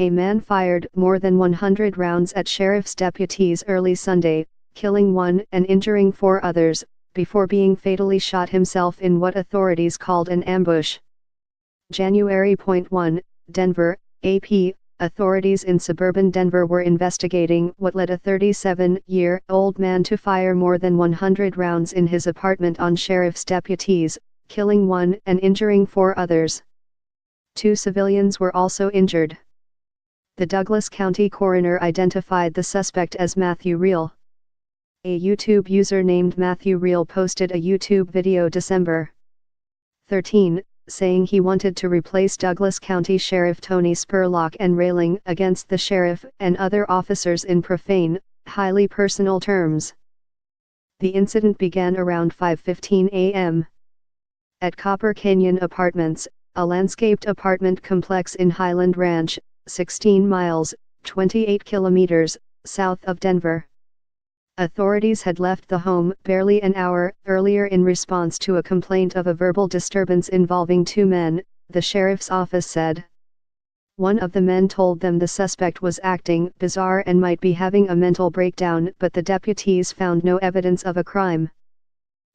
A man fired more than 100 rounds at sheriff's deputies early Sunday, killing one and injuring four others, before being fatally shot himself in what authorities called an ambush. January 1, Denver, AP. Authorities in suburban Denver were investigating what led a 37-year-old man to fire more than 100 rounds in his apartment on sheriff's deputies, killing one and injuring four others. Two civilians were also injured. The Douglas County coroner identified the suspect as Matthew Reel. A YouTube user named Matthew Reel posted a YouTube video December 13, saying he wanted to replace Douglas County Sheriff Tony Spurlock and railing against the sheriff and other officers in profane, highly personal terms. The incident began around 5:15 a.m. at Copper Canyon Apartments, a landscaped apartment complex in Highland Ranch, 16 miles, 28 kilometers, south of Denver. Authorities had left the home barely an hour earlier in response to a complaint of a verbal disturbance involving two men, the sheriff's office said. One of the men told them the suspect was acting bizarre and might be having a mental breakdown, but the deputies found no evidence of a crime.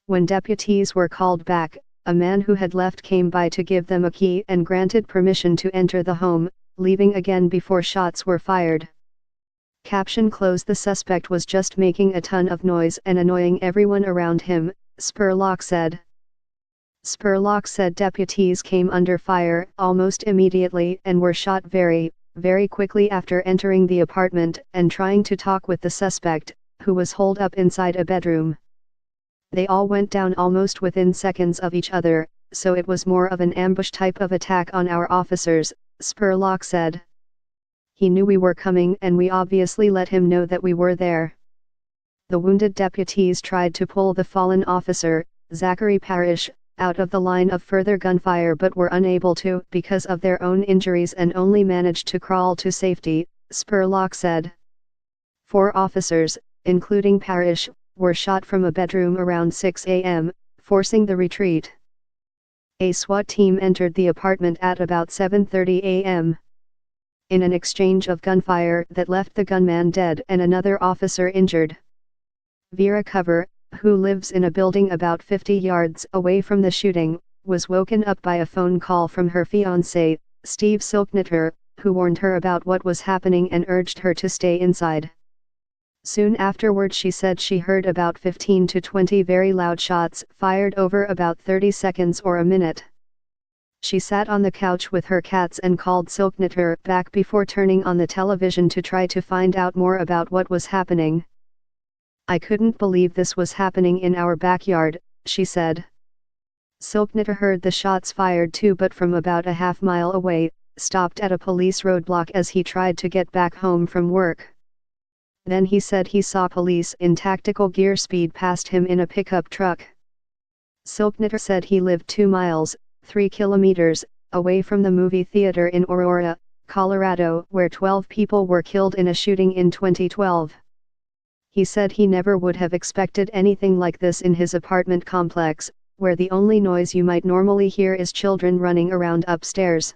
When deputies were called back, a man who had left came by to give them a key and granted permission to enter the home, leaving again before shots were fired. Caption close. The suspect was just making a ton of noise and annoying everyone around him, Spurlock said. Spurlock said deputies came under fire almost immediately and were shot very quickly after entering the apartment and trying to talk with the suspect, who was holed up inside a bedroom. They all went down almost within seconds of each other, so it was more of an ambush type of attack on our officers, Spurlock said. He knew we were coming and we obviously let him know that we were there. The wounded deputies tried to pull the fallen officer, Zachary Parrish, out of the line of further gunfire but were unable to because of their own injuries and only managed to crawl to safety, Spurlock said. 4 officers, including Parrish, were shot from a bedroom around 6 a.m., forcing the retreat. A SWAT team entered the apartment at about 7:30 a.m. in an exchange of gunfire that left the gunman dead and another officer injured. Vera Cover, who lives in a building about 50 yards away from the shooting, was woken up by a phone call from her fiancé, Steve Silknitter, who warned her about what was happening and urged her to stay inside. Soon afterward she said she heard about 15 to 20 very loud shots fired over about 30 seconds or a minute. She sat on the couch with her cats and called Silknitter back before turning on the television to try to find out more about what was happening. I couldn't believe this was happening in our backyard, she said. Silknitter heard the shots fired too, but from about a half-mile away, stopped at a police roadblock as he tried to get back home from work. Then he said he saw police in tactical gear speed past him in a pickup truck. Silknitter said he lived 2 miles, 3 kilometers, away from the movie theater in Aurora, Colorado, where 12 people were killed in a shooting in 2012. He said he never would have expected anything like this in his apartment complex, where the only noise you might normally hear is children running around upstairs.